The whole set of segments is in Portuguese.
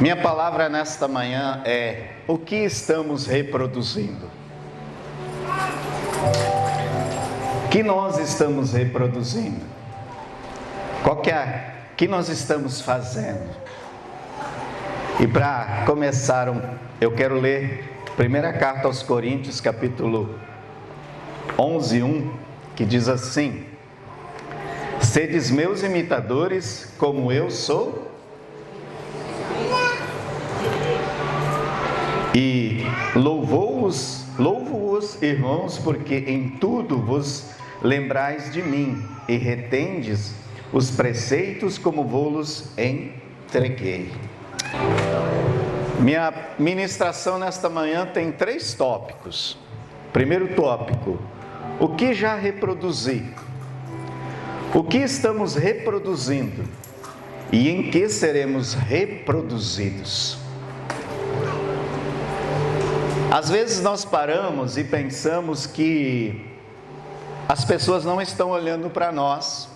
Minha palavra nesta manhã é: o que estamos reproduzindo? O que nós estamos reproduzindo? O que nós estamos fazendo? E para começar, eu quero ler a primeira carta aos Coríntios, capítulo 11:1, que diz assim: sedes meus imitadores, como eu sou. E louvo-os, irmãos, porque em tudo vos lembrais de mim e retendes os preceitos como vos entreguei. Minha ministração nesta manhã tem 3 tópicos. Primeiro tópico: o que já reproduzi? O que estamos reproduzindo? E em que seremos reproduzidos? Às vezes nós paramos e pensamos que as pessoas não estão olhando para nós,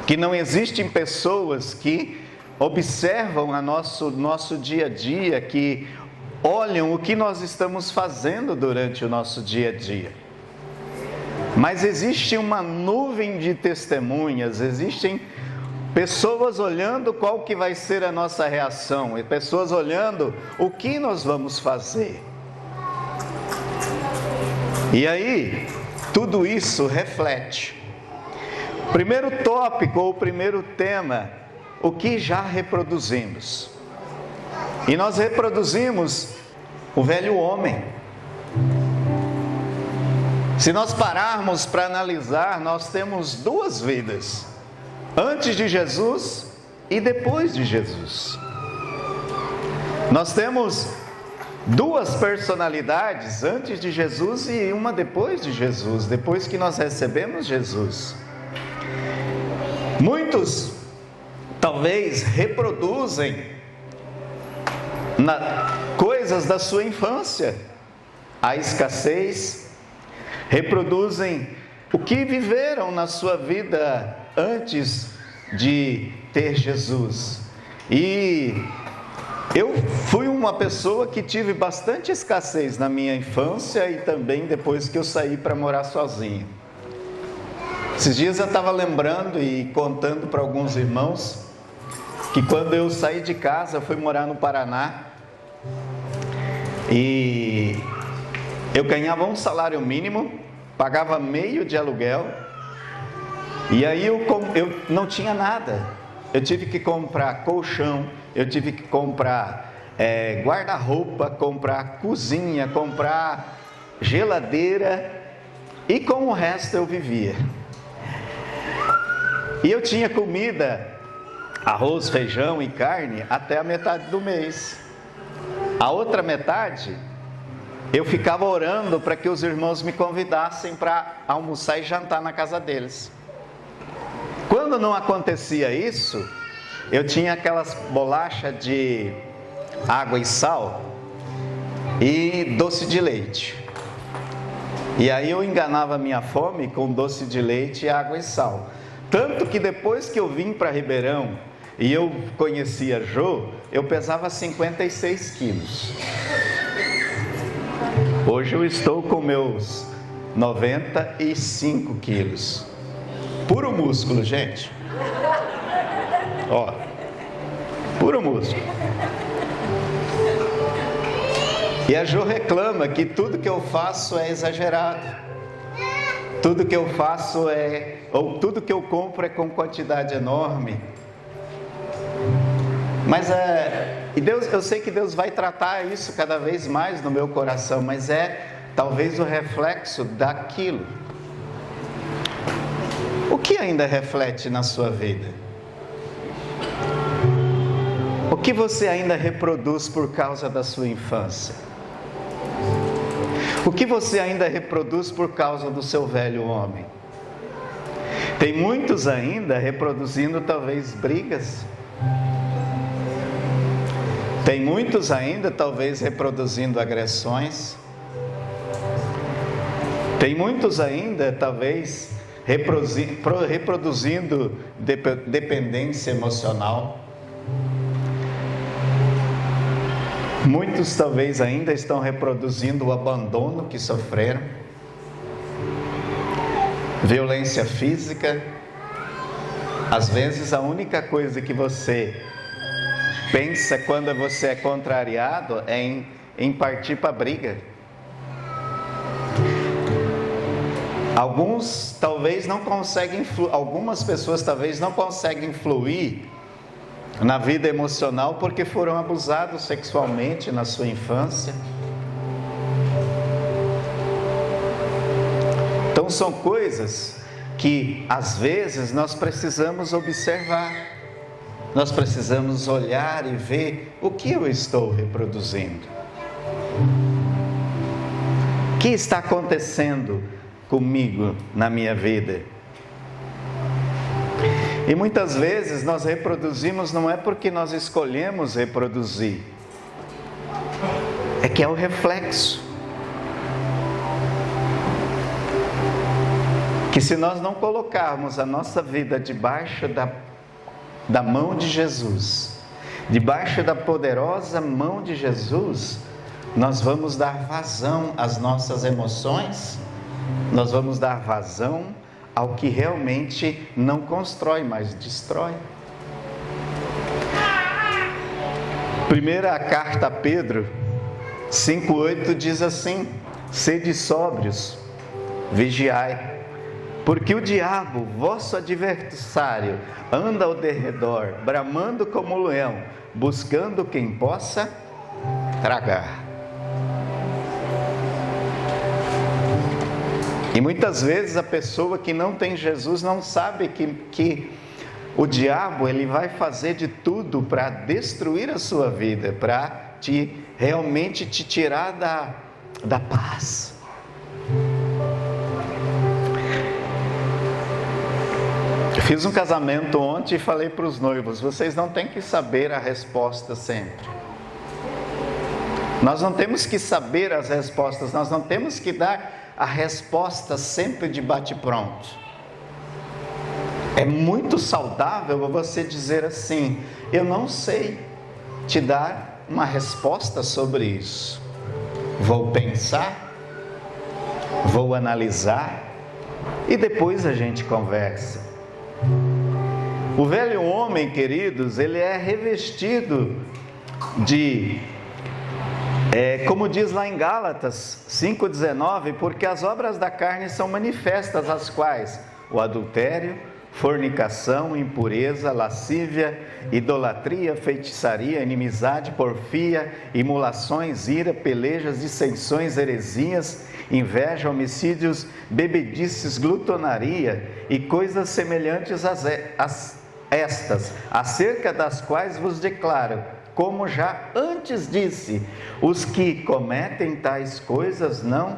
que não existem pessoas que observam a nosso dia a dia, que olham o que nós estamos fazendo durante o nosso dia a dia. Mas existe uma nuvem de testemunhas, existem pessoas olhando qual que vai ser a nossa reação, e pessoas olhando o que nós vamos fazer. E aí, tudo isso reflete. Primeiro tópico, ou primeiro tema: o que já reproduzimos? E nós reproduzimos o velho homem. Se nós pararmos para analisar, nós temos 2 vidas: antes de Jesus e depois de Jesus. Nós temos 2 personalidades, antes de Jesus e uma depois de Jesus, depois que nós recebemos Jesus. Muitos talvez reproduzem coisas da sua infância, a escassez, reproduzem o que viveram na sua vida antes de ter Jesus. E eu fui uma pessoa que tive bastante escassez na minha infância e também depois que eu saí para morar sozinho. Esses dias eu estava lembrando e contando para alguns irmãos que quando eu saí de casa, fui morar no Paraná e eu ganhava um salário mínimo, pagava meio de aluguel, e aí eu não tinha nada. Eu tive que comprar colchão, eu tive que comprar guarda-roupa, comprar cozinha, comprar geladeira, e com o resto eu vivia. E eu tinha comida, arroz, feijão e carne até a metade do mês. A outra metade, eu ficava orando para que os irmãos me convidassem para almoçar e jantar na casa deles. Quando não acontecia isso, eu tinha aquelas bolachas de água e sal e doce de leite. E aí eu enganava a minha fome com doce de leite, água e sal. Tanto que depois que eu vim para Ribeirão e eu conhecia Jô, eu pesava 56 quilos. Hoje eu estou com meus 95 quilos. Puro músculo, gente. Ó, puro músculo. E a Jô reclama que tudo que eu faço é exagerado. Tudo que eu faço ou tudo que eu compro é com quantidade enorme. Mas e Deus, eu sei que Deus vai tratar isso cada vez mais no meu coração, mas talvez o reflexo daquilo. O que ainda reflete na sua vida? O que você ainda reproduz por causa da sua infância? O que você ainda reproduz por causa do seu velho homem? Tem muitos ainda reproduzindo talvez brigas. Tem muitos ainda talvez reproduzindo agressões. Tem muitos ainda talvez reproduzindo dependência emocional. Muitos talvez ainda estão reproduzindo o abandono que sofreram, violência física. Às vezes a única coisa que você pensa quando você é contrariado é em partir para a briga. Algumas pessoas talvez não conseguem fluir na vida emocional porque foram abusados sexualmente na sua infância. Então são coisas que às vezes nós precisamos observar, nós precisamos olhar e ver o que eu estou reproduzindo, o que está acontecendo comigo na minha vida. E muitas vezes nós reproduzimos não é porque nós escolhemos reproduzir, é que é o reflexo. Que se nós não colocarmos a nossa vida debaixo da mão de Jesus, debaixo da poderosa mão de Jesus, nós vamos dar vazão às nossas emoções, nós vamos dar vazão ao que realmente não constrói, mas destrói. Primeira carta a Pedro 5,8 diz assim: sede sóbrios, vigiai, porque o diabo, vosso adversário, anda ao derredor, bramando como leão, buscando quem possa tragar. E muitas vezes a pessoa que não tem Jesus não sabe que o diabo ele vai fazer de tudo para destruir a sua vida, para realmente te tirar da paz. Eu fiz um casamento ontem e falei para os noivos: vocês não têm que saber a resposta sempre. Nós não temos que saber as respostas, nós não temos que dar a resposta sempre de bate-pronto. É muito saudável você dizer assim: eu não sei te dar uma resposta sobre isso. Vou pensar, vou analisar e depois a gente conversa. O velho homem, queridos, ele é revestido de como diz lá em Gálatas 5,19, porque as obras da carne são manifestas, as quais o adultério, fornicação, impureza, lascívia, idolatria, feitiçaria, inimizade, porfia, imulações, ira, pelejas, dissensões, heresias, inveja, homicídios, bebedices, glutonaria e coisas semelhantes a estas, acerca das quais vos declaro, como já antes disse, os que cometem tais coisas não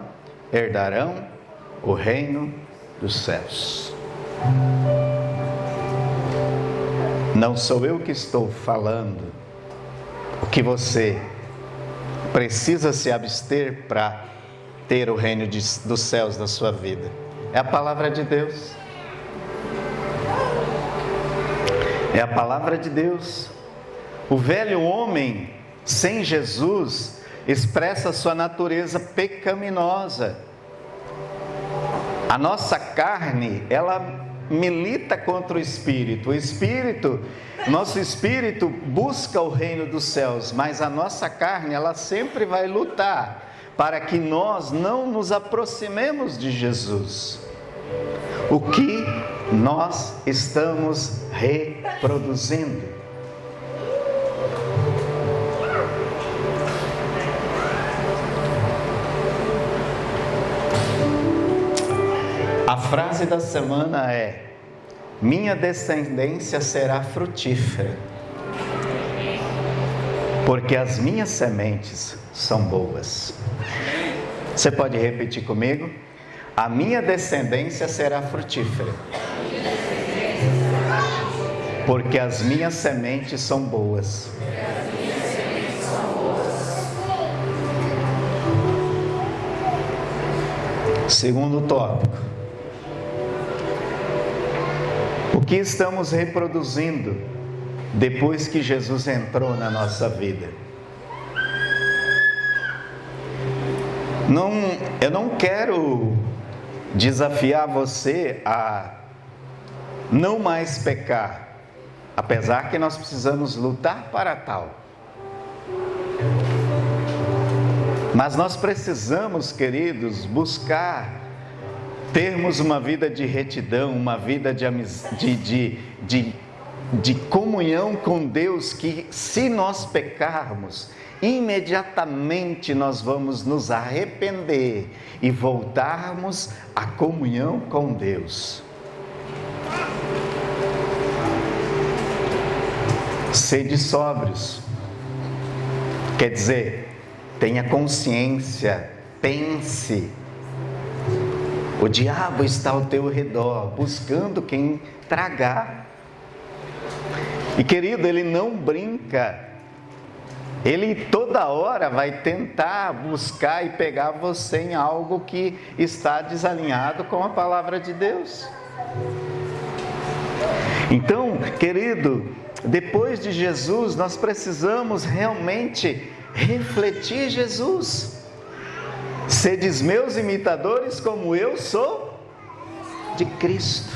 herdarão o reino dos céus. Não sou eu que estou falando o que você precisa se abster para ter o reino dos céus na sua vida. É a palavra de Deus. É a palavra de Deus. O velho homem sem Jesus expressa sua natureza pecaminosa. A nossa carne, ela milita contra o Espírito. Nosso Espírito busca o reino dos céus, mas a nossa carne, ela sempre vai lutar para que nós não nos aproximemos de Jesus. O que nós estamos reproduzindo? A frase da semana é: minha descendência será frutífera, porque as minhas sementes são boas. Você pode repetir comigo? A minha descendência será frutífera, porque as minhas sementes são boas. Segundo tópico: o que estamos reproduzindo depois que Jesus entrou na nossa vida? Eu não quero desafiar você a não mais pecar, apesar que nós precisamos lutar para tal. Mas nós precisamos, queridos, buscar termos uma vida de retidão, uma vida de comunhão com Deus, que se nós pecarmos, imediatamente nós vamos nos arrepender e voltarmos à comunhão com Deus. Sede sóbrios, quer dizer, tenha consciência, pense. O diabo está ao teu redor, buscando quem tragar. E querido, ele não brinca. Ele toda hora vai tentar buscar e pegar você em algo que está desalinhado com a palavra de Deus. Então, querido, depois de Jesus, nós precisamos realmente refletir Jesus. Sedes meus imitadores como eu sou de Cristo.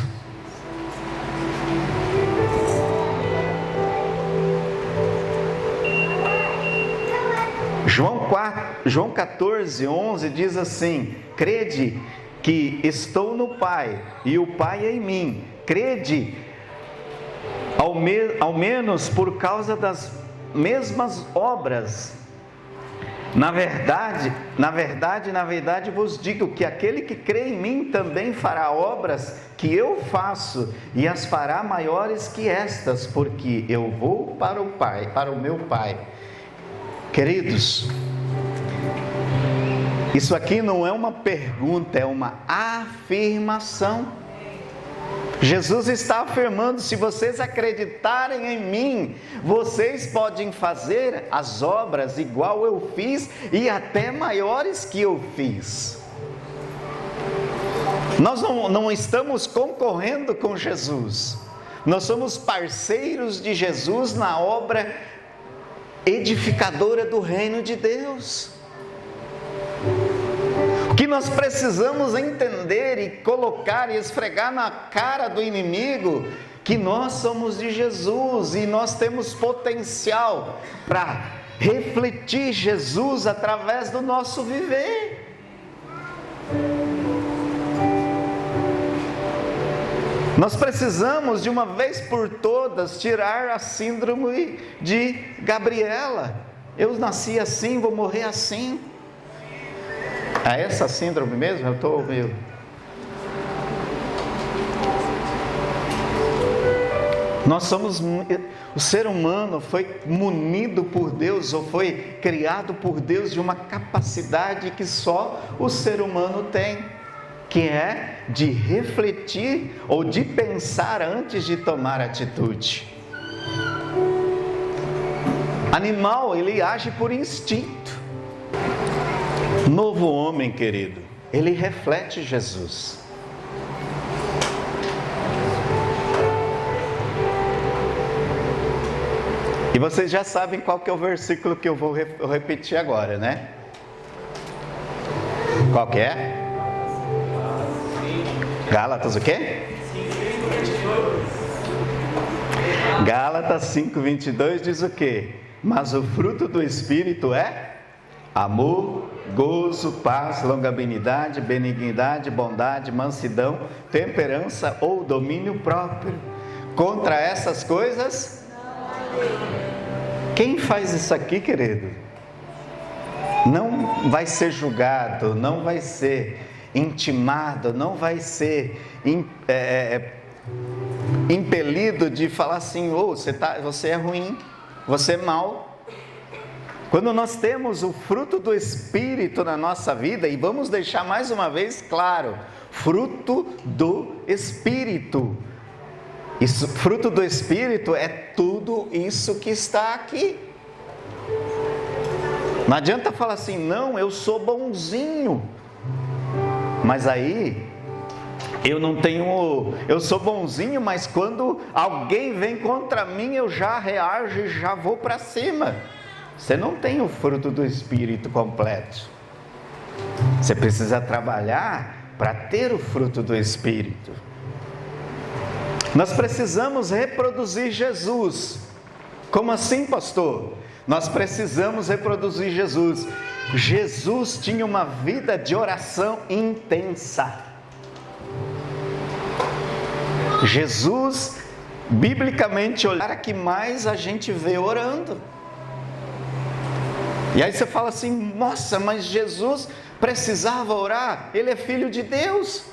João 14, 11 diz assim: crede que estou no Pai e o Pai é em mim. Crede ao menos por causa das mesmas obras. Na verdade vos digo que aquele que crê em mim também fará obras que eu faço, e as fará maiores que estas, porque eu vou para o Pai, para o meu Pai. Queridos, isso aqui não é uma pergunta, é uma afirmação. Jesus está afirmando: se vocês acreditarem em mim, vocês podem fazer as obras igual eu fiz e até maiores que eu fiz. Nós não estamos concorrendo com Jesus, nós somos parceiros de Jesus na obra edificadora do reino de Deus. O que nós precisamos entender e colocar e esfregar na cara do inimigo, que nós somos de Jesus e nós temos potencial para refletir Jesus através do nosso viver. Nós precisamos de uma vez por todas tirar a síndrome de Gabriela. Eu nasci assim, vou morrer assim. É essa síndrome mesmo? Eu estou meio... Nós somos... O ser humano foi munido por Deus, ou foi criado por Deus de uma capacidade que só o ser humano tem, que é de refletir ou de pensar antes de tomar atitude. Animal, ele age por instinto. Novo homem, querido, ele reflete Jesus. E vocês já sabem qual que é o versículo que eu vou repetir agora, né? Qual que é? Gálatas o quê? Gálatas 5:22 diz o quê? Mas o fruto do Espírito é amor, gozo, paz, longanimidade, benignidade, bondade, mansidão, temperança ou domínio próprio. Contra essas coisas, quem faz isso aqui, querido, não vai ser julgado, não vai ser intimado, não vai ser impelido de falar assim: oh, você é ruim, você é mau. Quando nós temos o fruto do Espírito na nossa vida, e vamos deixar mais uma vez claro, fruto do Espírito. Isso, fruto do Espírito é tudo isso que está aqui. Não adianta falar assim: não, eu sou bonzinho, mas aí eu sou bonzinho, mas quando alguém vem contra mim, eu já reajo e já vou para cima. Você não tem o fruto do Espírito completo. Você precisa trabalhar para ter o fruto do Espírito. Nós precisamos reproduzir Jesus. Como assim, pastor? Nós precisamos reproduzir Jesus. Jesus tinha uma vida de oração intensa. Jesus, biblicamente, olhar que mais a gente vê orando. E aí você fala assim, nossa, mas Jesus precisava orar, ele é filho de Deus.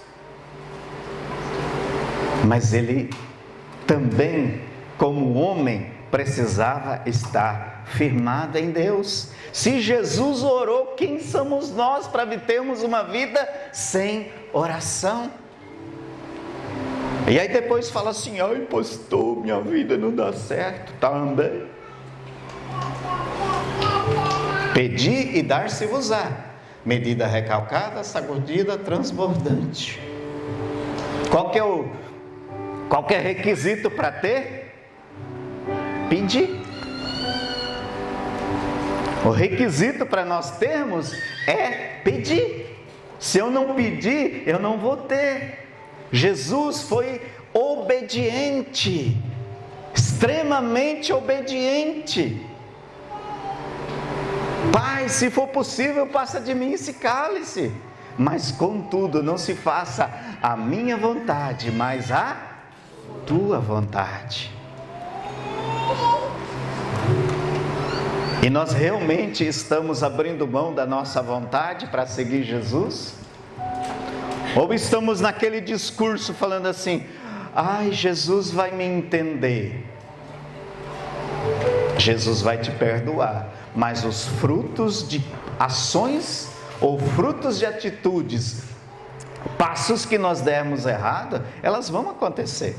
Mas ele também, como homem, precisava estar firmado em Deus. Se Jesus orou, quem somos nós para termos uma vida sem oração? E aí depois fala assim, ai pastor, minha vida não dá certo, também. Pedi e dar-se-vos-á, medida recalcada, sacudida, transbordante. Qual que é requisito para ter? Pedir. O requisito para nós termos é pedir. Se eu não pedir, eu não vou ter. Jesus foi obediente, extremamente obediente. Pai, se for possível, passa de mim esse cálice. Mas contudo, não se faça a minha vontade, mas a tua vontade. E nós realmente estamos abrindo mão da nossa vontade para seguir Jesus? Ou estamos naquele discurso falando assim, ai, Jesus vai me entender. Jesus vai te perdoar, mas os frutos de ações ou frutos de atitudes, passos que nós dermos errado, elas vão acontecer.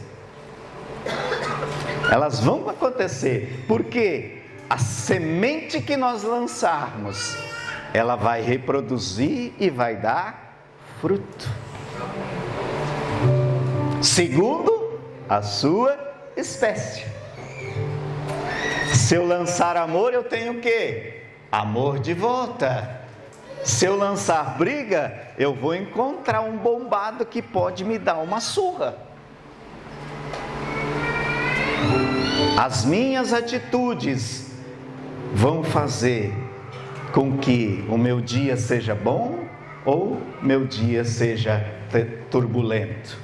Elas vão acontecer, porque a semente que nós lançarmos, ela vai reproduzir e vai dar fruto, segundo a sua espécie. Se eu lançar amor, eu tenho o quê? Amor de volta. Se eu lançar briga, eu vou encontrar um bombado que pode me dar uma surra. As minhas atitudes vão fazer com que o meu dia seja bom ou meu dia seja turbulento.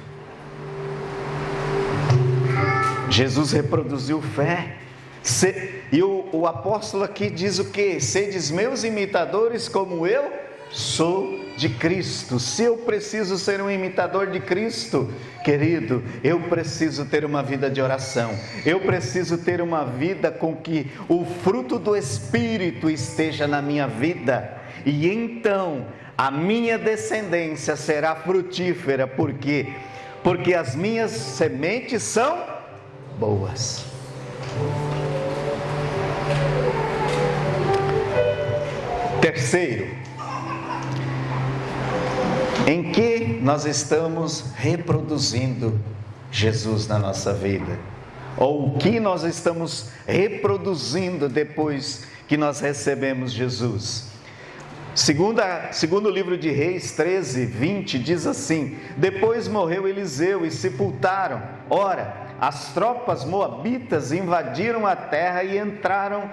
Jesus reproduziu fé. E o apóstolo aqui diz o que? Sedes meus imitadores como eu sou de Cristo. Se eu preciso ser um imitador de Cristo, querido, eu preciso ter uma vida de oração. Eu preciso ter uma vida com que o fruto do Espírito esteja na minha vida. E então a minha descendência será frutífera. Por quê? Porque as minhas sementes são boas. Terceiro, em que nós estamos reproduzindo Jesus na nossa vida? Ou o que nós estamos reproduzindo depois que nós recebemos Jesus? Segundo o livro de Reis 13, 20, diz assim: depois morreu Eliseu e sepultaram. Ora, as tropas moabitas invadiram a terra e entraram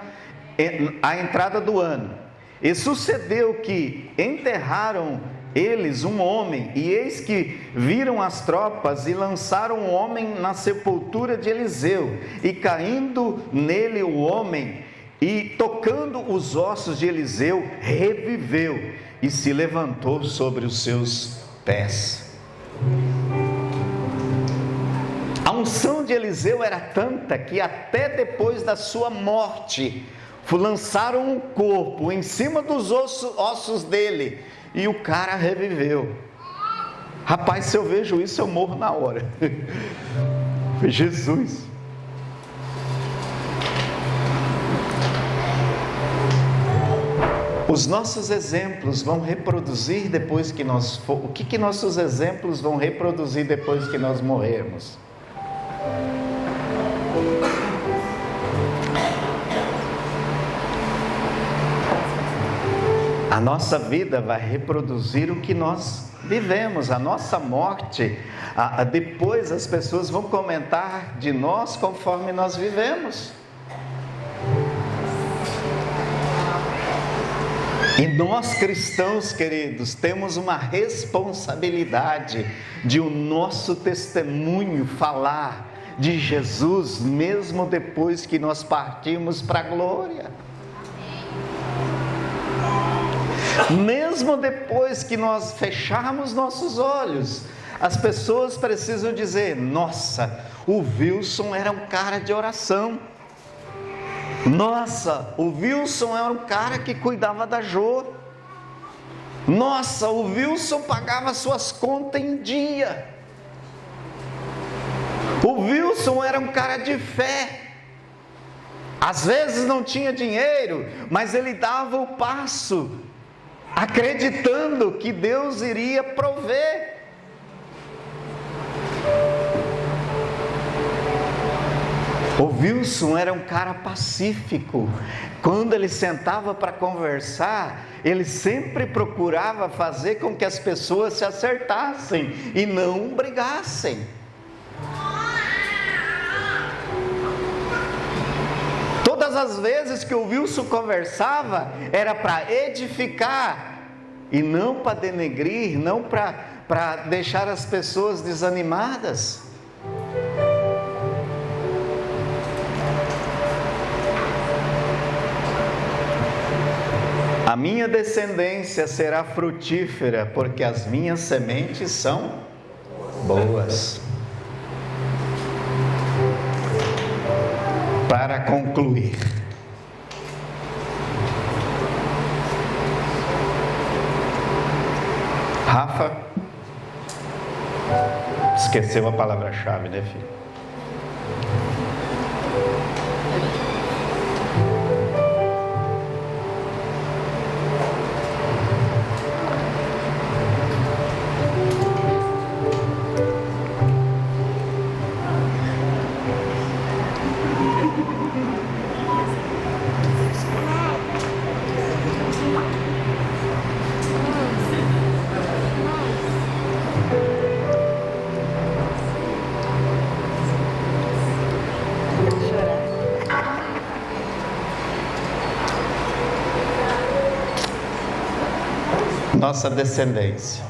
à entrada do ano. E sucedeu que enterraram eles um homem, e eis que viram as tropas e lançaram um homem na sepultura de Eliseu, e caindo nele o homem, e tocando os ossos de Eliseu, reviveu, e se levantou sobre os seus pés. A unção de Eliseu era tanta que até depois da sua morte, lançaram um corpo em cima dos ossos dele, e o cara reviveu. Rapaz, se eu vejo isso, eu morro na hora. Jesus. Os nossos exemplos vão reproduzir depois que nós o que nossos exemplos vão reproduzir depois que nós morrermos? A nossa vida vai reproduzir o que nós vivemos. A nossa morte, depois as pessoas vão comentar de nós conforme nós vivemos. E nós cristãos, queridos, temos uma responsabilidade de o nosso testemunho falar de Jesus, mesmo depois que nós partimos para a glória. Mesmo depois que nós fecharmos nossos olhos, as pessoas precisam dizer: nossa, o Wilson era um cara de oração. Nossa, o Wilson era um cara que cuidava da Jô. Nossa, o Wilson pagava suas contas em dia. O Wilson era um cara de fé. Às vezes não tinha dinheiro, mas ele dava o passo, acreditando que Deus iria prover. O Wilson era um cara pacífico. Quando ele sentava para conversar, ele sempre procurava fazer com que as pessoas se acertassem e não brigassem. Todas as vezes que o Wilson conversava, era para edificar e não para denegrir, não para deixar as pessoas desanimadas. A minha descendência será frutífera, porque as minhas sementes são boas. Para concluir, Rafa, esqueceu a palavra-chave, né, filho? Nossa descendência.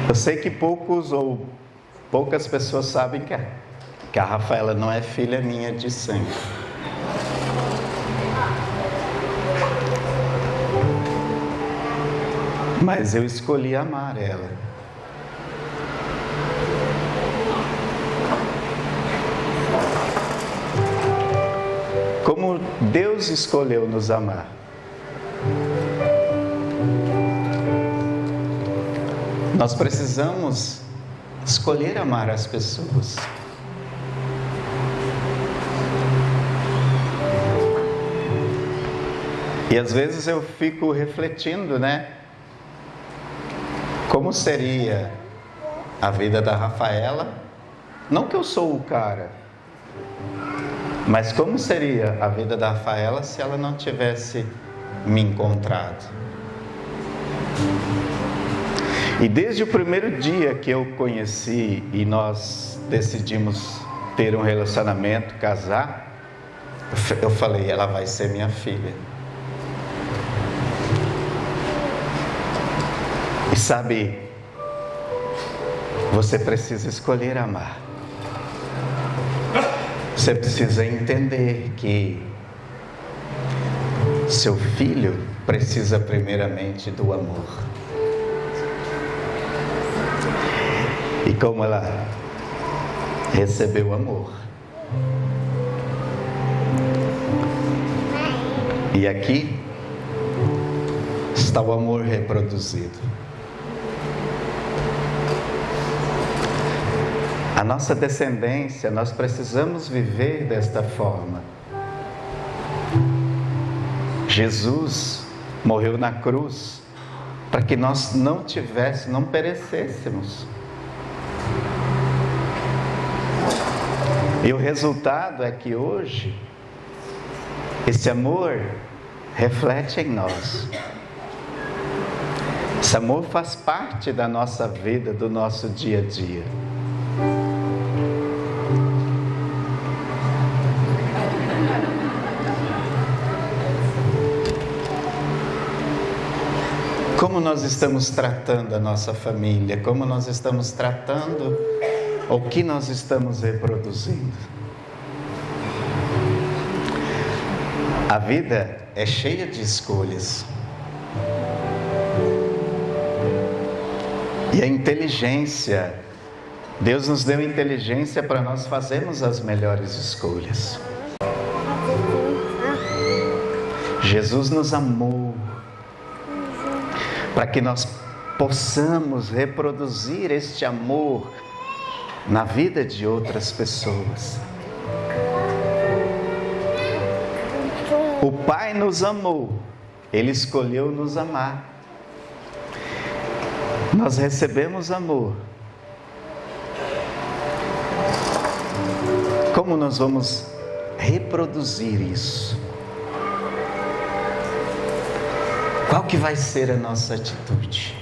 Eu sei que poucas pessoas sabem que a Rafaela não é filha minha de sangue. Mas eu escolhi amar ela. Como Deus escolheu nos amar. Nós precisamos escolher amar as pessoas. E às vezes eu fico refletindo, né? Como seria a vida da Rafaela? Não que eu sou o cara, mas como seria a vida da Rafaela se ela não tivesse me encontrado? E desde o primeiro dia que eu conheci e nós decidimos ter um relacionamento, casar, eu falei: ela vai ser minha filha. E sabe, você precisa escolher amar. Você precisa entender que seu filho precisa primeiramente do amor. E como ela recebeu amor. E aqui está o amor reproduzido. A nossa descendência, nós precisamos viver desta forma. Jesus morreu na cruz para que nós não perecêssemos. E o resultado é que hoje Esse amor reflete em nós. Esse amor faz parte da nossa vida, do nosso dia a dia. Como nós estamos tratando a nossa família? Como nós estamos tratando o que nós estamos reproduzindo? A vida é cheia de escolhas. E a inteligência, Deus nos deu inteligência para nós fazermos as melhores escolhas. Jesus nos amou para que nós possamos reproduzir este amor na vida de outras pessoas. O Pai nos amou, Ele escolheu nos amar. Nós recebemos amor. Como nós vamos reproduzir isso? Qual que vai ser a nossa atitude?